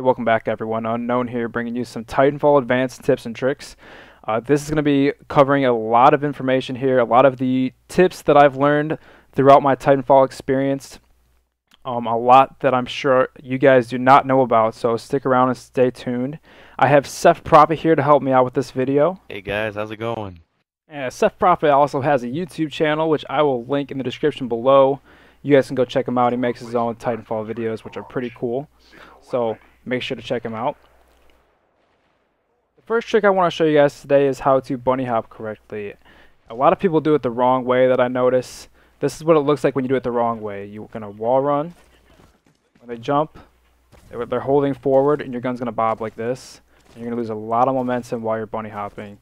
Welcome back everyone. Unknown here, bringing you some Titanfall advanced tips and tricks. This is going to be covering a lot of information here, a lot of the tips that I've learned throughout my Titanfall experience. A lot that I'm sure you guys do not know about, so stick around and stay tuned. I have Ceph here to help me out with this video. Hey guys, how's it going? Ceph also has a YouTube channel, which I will link in the description below. You guys can go check him out. He makes his own Titanfall videos, which are pretty cool. So make sure to check him out. The first trick I want to show you guys today is how to bunny hop correctly. A lot of people do it the wrong way that I notice. This is what it looks like when you do it the wrong way. You're going to wall run. When they jump, they're holding forward and your gun's going to bob like this. And you're going to lose a lot of momentum while you're bunny hopping.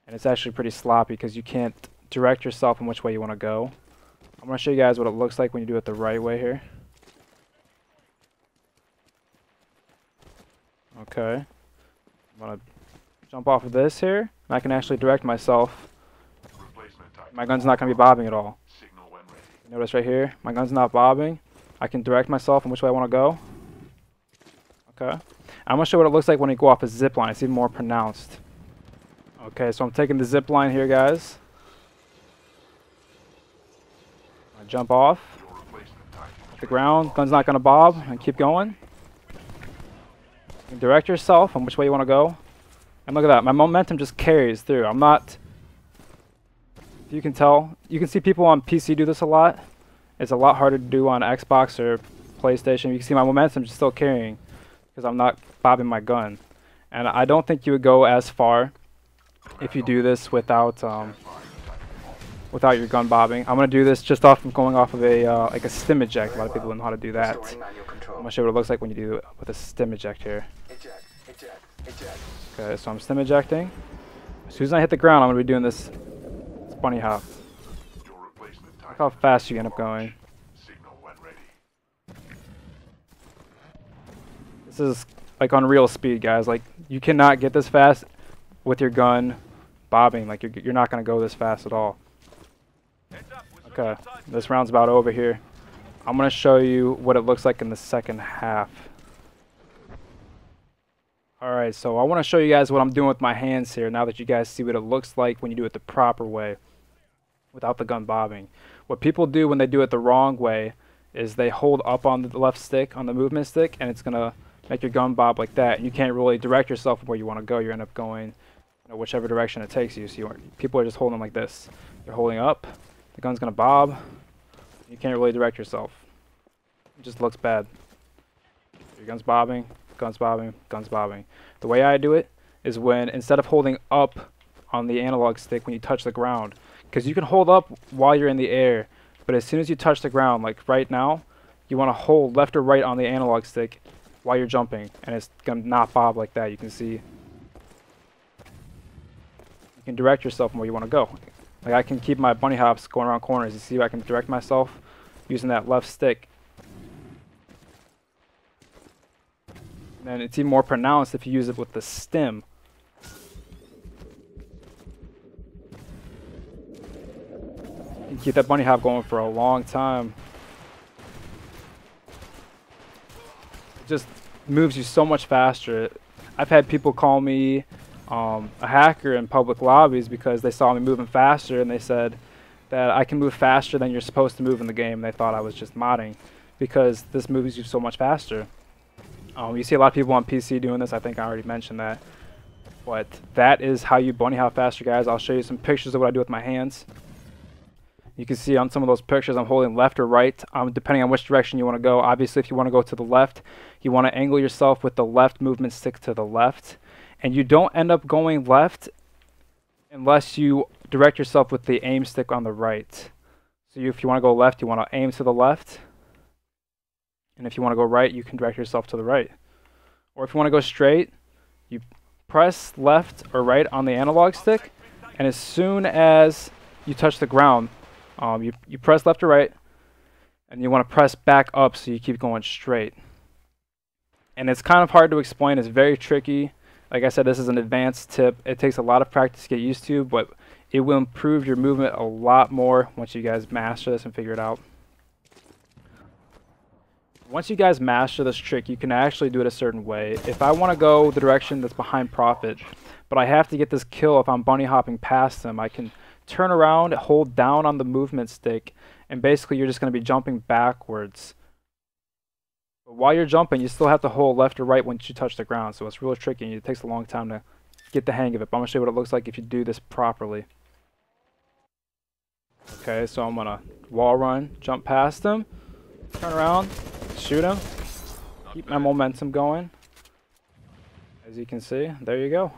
And it's actually pretty sloppy because you can't direct yourself in which way you want to go. I'm going to show you guys what it looks like when you do it the right way here. Okay. I'm going to jump off of this here, and I can actually direct myself. My gun's not going to be bobbing at all. Notice right here, my gun's not bobbing. I can direct myself in which way I want to go. Okay. I'm going to show what it looks like when you go off a zip line. It's even more pronounced. Okay, so I'm taking the zip line here, guys. I jump off. Hit the ground. Gun's not going to bob. And keep going. You can direct yourself on which way you want to go. And look at that. My momentum just carries through. I'm not... If you can tell, you can see people on PC do this a lot. It's a lot harder to do on Xbox or PlayStation. You can see my momentum just still carrying because I'm not bobbing my gun. And I don't think you would go as far if you do this without your gun bobbing. I'm going to do this just off of going off of a like a stim eject. A lot of people don't know how to do that. I'm going to show you what it looks like when you do it with a stim eject here. Okay, so I'm stim ejecting. As soon as I hit the ground, I'm going to be doing this bunny hop. Look how fast you end up going. This is like unreal speed, guys. Like, you cannot get this fast with your gun bobbing. Like, you're not going to go this fast at all. Okay, this round's about over here. I'm going to show you what it looks like in the second half. Alright, so I want to show you guys what I'm doing with my hands here now that you guys see what it looks like when you do it the proper way without the gun bobbing. What people do when they do it the wrong way is they hold up on the left stick, on the movement stick, and it's going to make your gun bob like that. And you can't really direct yourself where you want to go. You end up going whichever direction it takes you. So people are just holding like this. They're holding up. The gun's going to bob. You can't really direct yourself. It just looks bad. Your gun's bobbing, gun's bobbing, gun's bobbing. The way I do it is when, instead of holding up on the analog stick when you touch the ground, because you can hold up while you're in the air, but as soon as you touch the ground, like right now, you want to hold left or right on the analog stick while you're jumping, and it's going to not bob like that. You can see. You can direct yourself where you want to go. Like, I can keep my bunny hops going around corners. You see, I can direct myself using that left stick. And it's even more pronounced if you use it with the stim. You can keep that bunny hop going for a long time. It just moves you so much faster. I've had people call me a hacker in public lobbies because they saw me moving faster and they said that I can move faster than you're supposed to move in the game. They thought I was just modding because this moves you so much faster. You see a lot of people on PC doing this. I think I already mentioned that. But that is how you bunny hop faster, guys. I'll show you some pictures of what I do with my hands. You can see on some of those pictures I'm holding left or right, depending on which direction you want to go. Obviously, if you want to go to the left, you want to angle yourself with the left movement stick to the left. And you don't end up going left unless you direct yourself with the aim stick on the right. So if you want to go left, you want to aim to the left. And if you want to go right, you can direct yourself to the right. Or if you want to go straight, you press left or right on the analog stick, and as soon as you touch the ground, you press left or right, and you want to press back up so you keep going straight. And it's kind of hard to explain. It's very tricky. Like I said, this is an advanced tip. It takes a lot of practice to get used to, but it will improve your movement a lot more once you guys master this and figure it out. Once you guys master this trick, you can actually do it a certain way. If I want to go the direction that's behind Prophet, but I have to get this kill if I'm bunny hopping past him, I can turn around, hold down on the movement stick, and basically you're just going to be jumping backwards. But while you're jumping, you still have to hold left or right once you touch the ground, so it's really tricky and it takes a long time to get the hang of it. But I'm going to show you what it looks like if you do this properly. Okay, so I'm going to wall run, jump past him, turn around, shoot him, keep my momentum going. As you can see, there you go.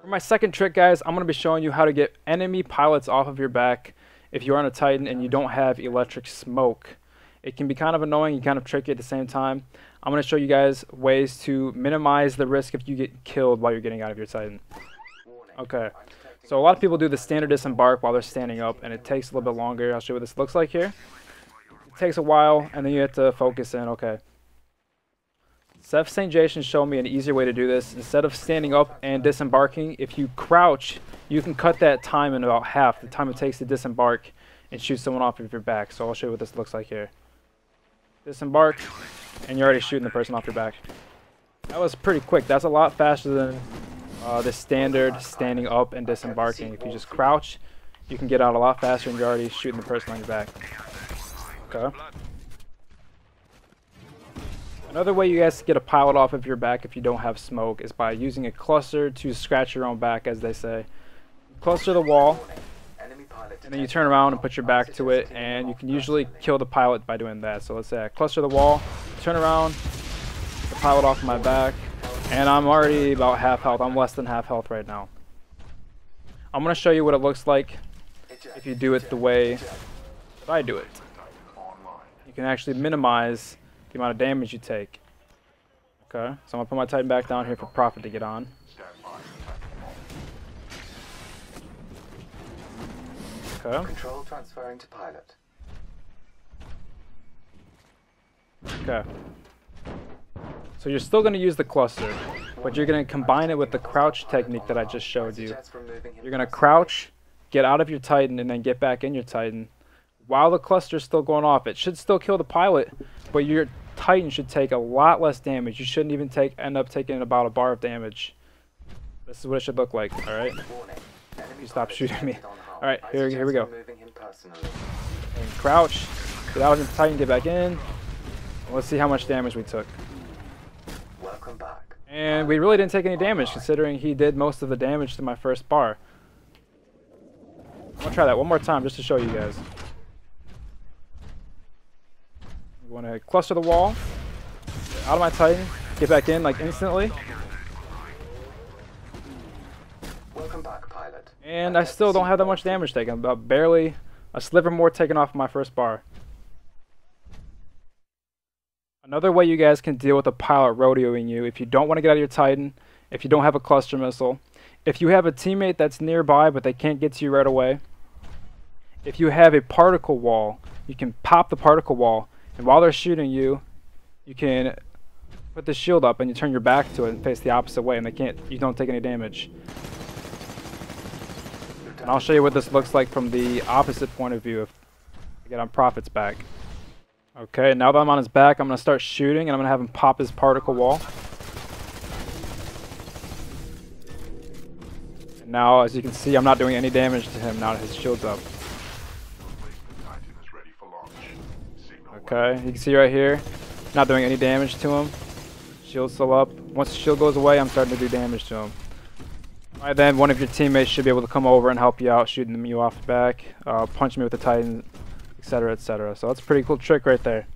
For my second trick, guys, I'm going to be showing you how to get enemy pilots off of your back if you're on a Titan and you don't have electric smoke. It can be kind of annoying and kind of tricky at the same time. I'm going to show you guys ways to minimize the risk if you get killed while you're getting out of your Titan. Okay, so a lot of people do the standard disembark while they're standing up, and it takes a little bit longer. I'll show you what this looks like here. It takes a while, and then you have to focus in. Okay. Ceph St. Jason showed me an easier way to do this. Instead of standing up and disembarking, if you crouch, you can cut that time in about half, the time it takes to disembark and shoot someone off of your back. So I'll show you what this looks like here. Disembark, and you're already shooting the person off your back. That was pretty quick. That's a lot faster than the standard standing up and disembarking. If you just crouch, you can get out a lot faster and you're already shooting the person on your back. Okay. Another way you guys get a pilot off of your back if you don't have smoke is by using a cluster to scratch your own back, as they say. Cluster the wall, and then you turn around and put your back to it, and you can usually kill the pilot by doing that. So let's say I cluster the wall, turn around, the pilot off my back, and I'm already about half health. I'm less than half health right now. I'm going to show you what it looks like if you do it the way that I do it. You can actually minimize the amount of damage you take. Okay, so I'm going to put my Titan back down here for Prophet to get on. Okay. Control transferring to pilot. Okay. So you're still going to use the cluster, but you're going to combine it with the crouch technique that I just showed you. You're going to crouch, get out of your Titan, and then get back in your Titan. While the cluster is still going off, it should still kill the pilot, but your Titan should take a lot less damage. You shouldn't even end up taking about a bar of damage. This is what it should look like, alright? You stop shooting me. Alright, here we go. And crouch, get out of your Titan, get back in. Let's see how much damage we took. And we really didn't take any damage, considering he did most of the damage to my first bar. I'm going to try that one more time just to show you guys. You want to cluster the wall, get out of my Titan, get back in like instantly. Welcome back, pilot. And I still don't have that much damage taken, about barely a sliver more taken off my first bar. Another way you guys can deal with a pilot rodeoing you, if you don't want to get out of your Titan, if you don't have a cluster missile, if you have a teammate that's nearby but they can't get to you right away, if you have a particle wall, you can pop the particle wall, and while they're shooting you, you can put the shield up and you turn your back to it and face the opposite way, and you don't take any damage. And I'll show you what this looks like from the opposite point of view if I get on Prophet's back. Okay, now that I'm on his back, I'm going to start shooting, and I'm going to have him pop his particle wall. And now, as you can see, I'm not doing any damage to him now that his shield's up. Okay, you can see right here, not doing any damage to him. Shield's still up. Once the shield goes away, I'm starting to do damage to him. Alright, then one of your teammates should be able to come over and help you out, shooting you off the back, punch me with the Titan, etc., etc. So that's a pretty cool trick right there.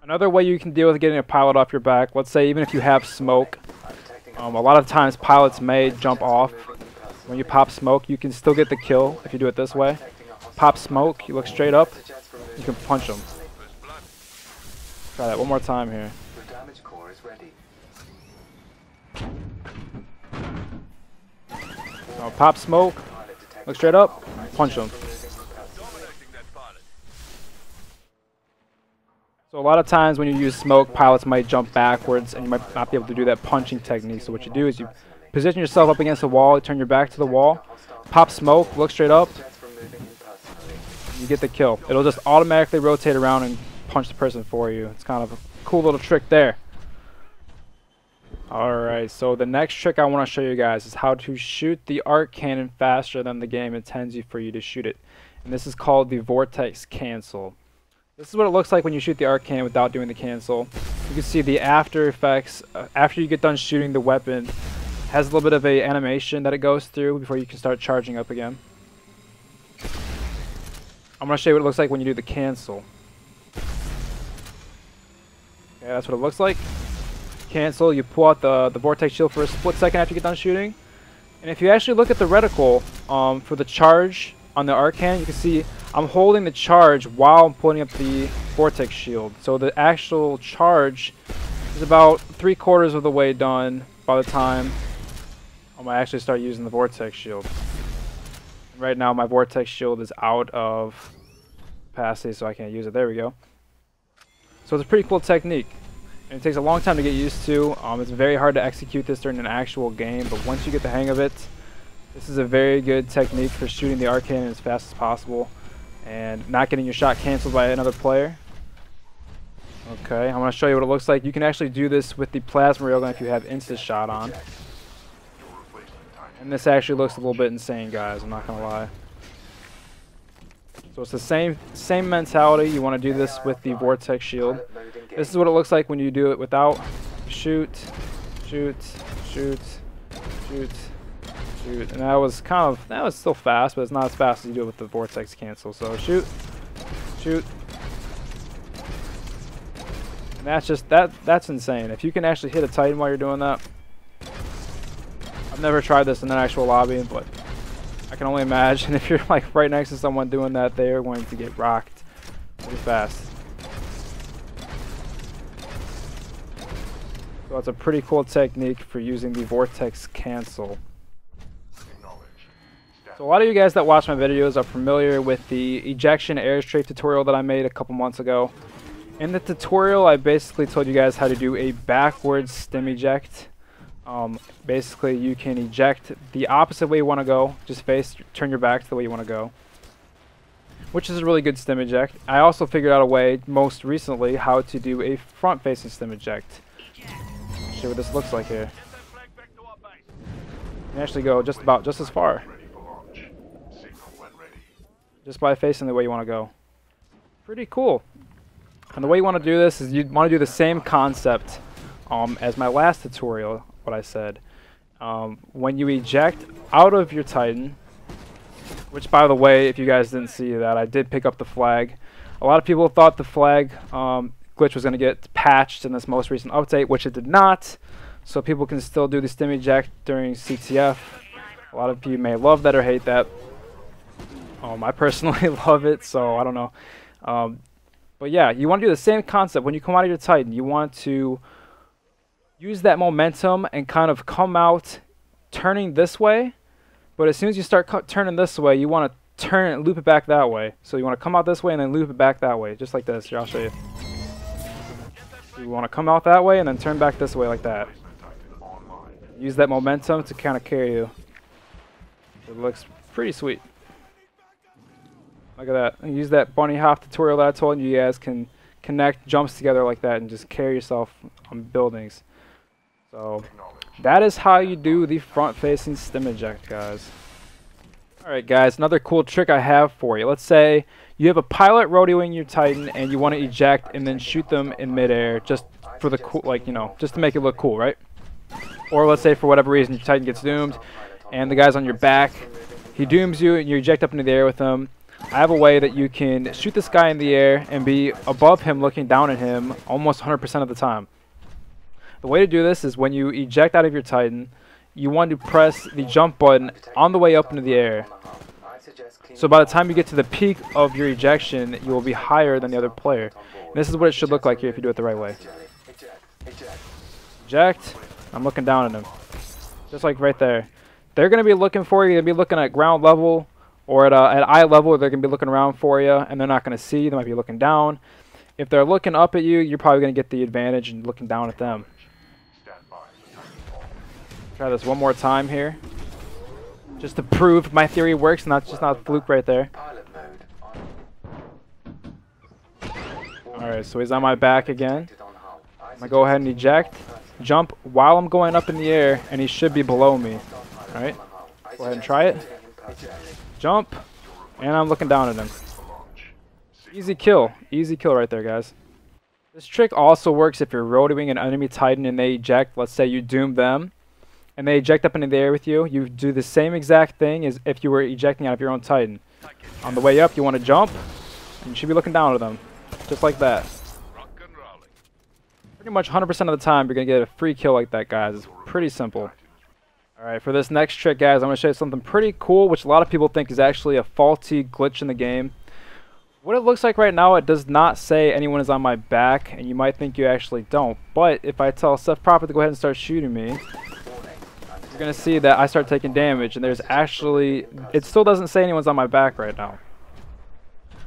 Another way you can deal with getting a pilot off your back, let's say even if you have smoke, a lot of times pilots may jump off. When you pop smoke, you can still get the kill if you do it this way. Pop smoke, you look straight up, you can punch them. Try that one more time here. Pop smoke, look straight up, punch them. So a lot of times when you use smoke, pilots might jump backwards and you might not be able to do that punching technique. So what you do is you position yourself up against the wall, turn your back to the wall, pop smoke, look straight up, you get the kill. It'll just automatically rotate around and punch the person for you. It's kind of a cool little trick there. Alright, so the next trick I want to show you guys is how to shoot the arc cannon faster than the game intends you for you to shoot it. And this is called the Vortex cancel. This is what it looks like when you shoot the arc cannon without doing the cancel. You can see the after effects after you get done shooting the weapon. Has a little bit of a animation that it goes through before you can start charging up again. I'm going to show you what it looks like when you do the cancel. Okay, that's what it looks like. Cancel, you pull out the Vortex shield for a split second after you get done shooting. And if you actually look at the reticle for the charge on the arc cannon, you can see I'm holding the charge while I'm putting up the Vortex shield. So the actual charge is about 3/4 of the way done by the time I actually start using the Vortex shield. Right now my Vortex shield is out of capacity, so I can't use it. There we go. So it's a pretty cool technique. And it takes a long time to get used to. It's very hard to execute this during an actual game, but once you get the hang of it, this is a very good technique for shooting the arc cannon as fast as possible and not getting your shot canceled by another player. Okay, I'm going to show you what it looks like. You can actually do this with the plasma railgun if you have Insta shot on. And this actually looks a little bit insane, guys, I'm not going to lie. So it's the same mentality. You want to do this with the Vortex shield. This is what it looks like when you do it without. Shoot, shoot, shoot, shoot, shoot. And that was still fast, but it's not as fast as you do it with the Vortex cancel. So shoot, shoot. And that's insane. If you can actually hit a Titan while you're doing that. I've never tried this in an actual lobby, but I can only imagine if you're like right next to someone doing that, they are going to get rocked pretty fast. So it's a pretty cool technique for using the Vortex cancel. So a lot of you guys that watch my videos are familiar with the Ejection airstrike tutorial that I made a couple months ago. In the tutorial, I basically told you guys how to do a backwards stim eject. Basically, you can eject the opposite way you want to go. Just turn your back to the way you want to go, which is a really good stim eject. I also figured out a way, most recently, how to do a front-facing stim eject. Show what this looks like here. You can actually go just as far, just by facing the way you want to go. Pretty cool. And the way you want to do this is you want to do the same concept as my last tutorial. What I said, when you eject out of your Titan, which by the way, if you guys didn't see that, I did pick up the flag. A lot of people thought the flag glitch was going to get patched in this most recent update, which it did not. So people can still do the stim eject during CTF. A lot of you may love that or hate that. I personally love it, so I don't know. But yeah, you want to do the same concept when you come out of your Titan. You want to use that momentum and kind of come out turning this way, but as soon as you start turning this way, you want to turn and loop it back that way. So you want to come out this way and then loop it back that way, just like this. Here, I'll show you. You want to come out that way and then turn back this way like that. Use that momentum to kind of carry you. It looks pretty sweet. Look at that. And use that bunny hop tutorial that I told you. You guys can connect jumps together like that and just carry yourself on buildings. So that is how you do the front-facing stim eject, guys. Alright guys, another cool trick I have for you. Let's say you have a pilot rodeoing your Titan and you want to eject and then shoot them in midair just for the cool, like, you know, just to make it look cool, right? Or let's say for whatever reason your Titan gets doomed and the guy's on your back, he dooms you and you eject up into the air with him. I have a way that you can shoot this guy in the air and be above him looking down at him almost 100% of the time. The way to do this is when you eject out of your Titan, you want to press the jump button on the way up into the air. So by the time you get to the peak of your ejection, you will be higher than the other player. And this is what it should look like here if you do it the right way. Eject. I'm looking down at him. Just like right there. They're going to be looking for you. They're going to be looking at ground level or at eye level. They're going to be looking around for you, and they're not going to see you. They might be looking down. If they're looking up at you, you're probably going to get the advantage and looking down at them. Try this one more time here, just to prove my theory works, not just not a fluke right there. Alright, so he's on my back again. I'm gonna go ahead and eject. Jump while I'm going up in the air, and he should be below me. Alright, go ahead and try it. Jump, and I'm looking down at him. Easy kill right there, guys. This trick also works if you're rotoing an enemy Titan and they eject. Let's say you doom them, and they eject up into the air with you. You do the same exact thing as if you were ejecting out of your own Titan. On the way up, you want to jump, and you should be looking down at them, just like that. Pretty much 100% of the time, you're going to get a free kill like that, guys. It's pretty simple. Alright, for this next trick, guys, I'm going to show you something pretty cool, which a lot of people think is actually a faulty glitch in the game. What it looks like right now, it does not say anyone is on my back, and you might think you actually don't. But if I tell Ceph proper to go ahead and start shooting me, you're going to see that I start taking damage, and there's actually, it still doesn't say anyone's on my back right now.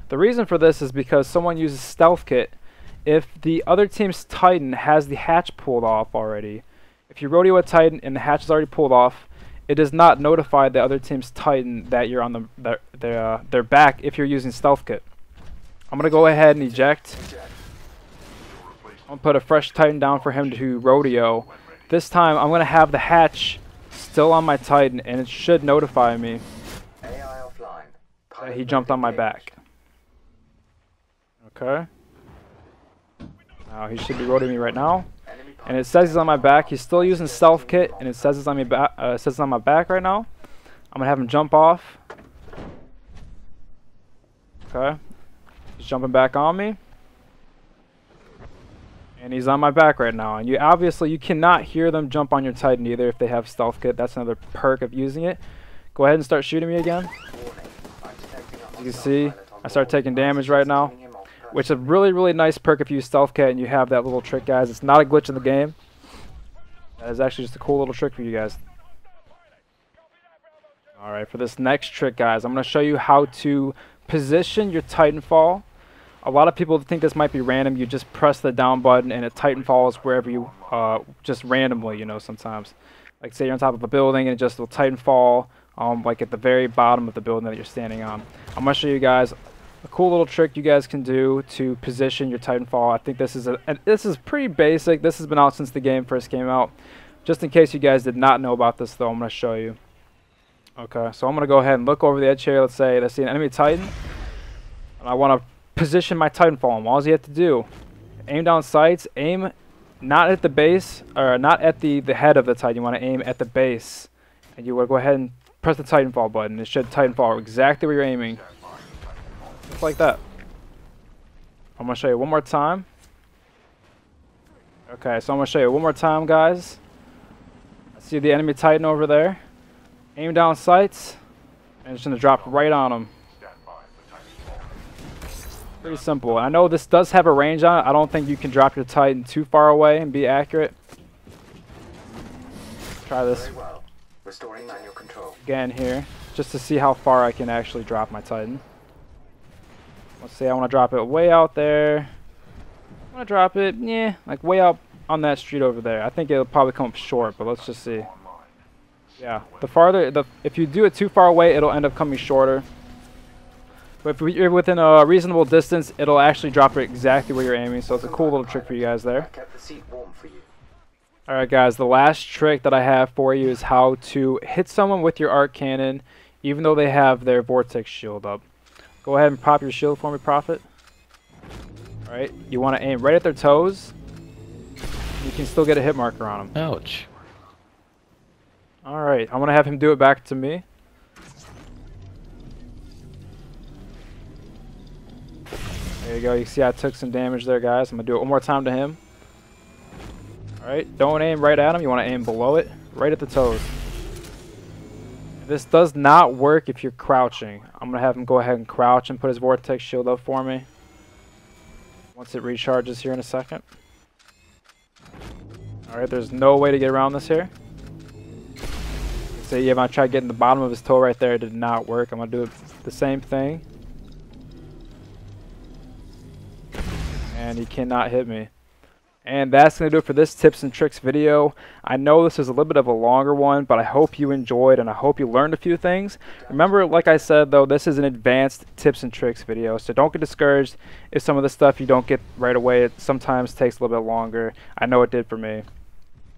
The reason for this is because someone uses Stealth Kit. If the other team's Titan has the hatch pulled off already, if you rodeo a Titan and the hatch is already pulled off, it does not notify the other team's Titan that you're on their back if you're using Stealth Kit. I'm going to go ahead and eject. I'm going to put a fresh Titan down for him to rodeo. This time, I'm going to have the hatch still on my Titan, and it should notify me that he jumped on my back. Okay. Now, he should be rotoing me right now. And it says he's on my back. He's still using Stealth Kit, and it says it's on my back right now. I'm going to have him jump off. Okay. He's jumping back on me, and he's on my back right now. And you cannot hear them jump on your Titan either if they have Stealth Kit. That's another perk of using it. Go ahead and start shooting me again. As you can see, I start taking damage right now, which is a really nice perk if you use Stealth Kit and you have that little trick, guys. It's not a glitch in the game. That is actually just a cool little trick for you guys. Alright, for this next trick, guys, I'm going to show you how to position your Titanfall. A lot of people think this might be random. You just press the down button and it Titanfalls wherever you, just randomly, you know, sometimes. Like say you're on top of a building and it just will Titanfall, like at the very bottom of the building that you're standing on. I'm going to show you guys a cool little trick you guys can do to position your Titanfall. I think this is pretty basic. This has been out since the game first came out. Just in case you guys did not know about this though, I'm going to show you. Okay, so I'm going to go ahead and look over the edge here. Let's say I see an enemy Titan, and I want to position my Titanfall. And all you have to do, aim down sights, aim not at the base, or not at the head of the Titan. You want to aim at the base, and you want to go ahead and press the Titanfall button. It should Titanfall exactly where you're aiming, just like that. I'm going to show you one more time. Okay, so I'm going to show you one more time, guys. I see the enemy Titan over there. Aim down sights, and it's going to drop right on him. Pretty simple. And I know this does have a range on it. I don't think you can drop your Titan too far away and be accurate. Try this again here, just to see how far I can actually drop my Titan. Let's say I want to drop it way out there. I want to drop it, yeah, like way out on that street over there. I think it'll probably come up short, but let's just see. Yeah, if you do it too far away, it'll end up coming shorter. But if you're within a reasonable distance, it'll actually drop it exactly where you're aiming. So it's a cool little trick for you guys there. Alright guys, the last trick that I have for you is how to hit someone with your arc cannon, even though they have their Vortex shield up. Go ahead and pop your shield for me, Prophet. Alright, you want to aim right at their toes. You can still get a hit marker on them. Ouch. Alright, I'm going to have him do it back to me. There you go. You see I took some damage there, guys. I'm going to do it one more time to him. Alright, don't aim right at him. You want to aim below it, right at the toes. This does not work if you're crouching. I'm going to have him go ahead and crouch and put his Vortex shield up for me. Once it recharges here in a second. Alright, there's no way to get around this here. So yeah, if I try getting the bottom of his toe right there, it did not work. I'm going to do the same thing. And he cannot hit me. And that's going to do it for this tips and tricks video. I know this is a little bit of a longer one, but I hope you enjoyed and I hope you learned a few things. Remember, like I said, though, this is an advanced tips and tricks video, so don't get discouraged if some of the stuff you don't get right away. It sometimes takes a little bit longer. I know it did for me.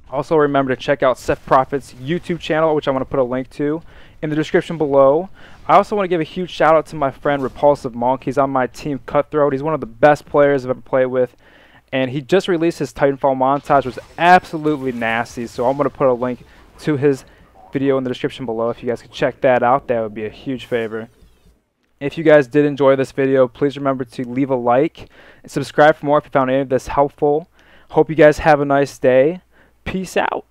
Also, remember to check out Ceph Profit's YouTube channel, which I'm going to put a link to in the description below. I also want to give a huge shout out to my friend Repulsive Monk. He's on my team Cutthroat. He's one of the best players I've ever played with. And he just released his Titanfall montage, which was absolutely nasty. So I'm going to put a link to his video in the description below. If you guys could check that out, that would be a huge favor. If you guys did enjoy this video, please remember to leave a like and subscribe for more if you found any of this helpful. Hope you guys have a nice day. Peace out.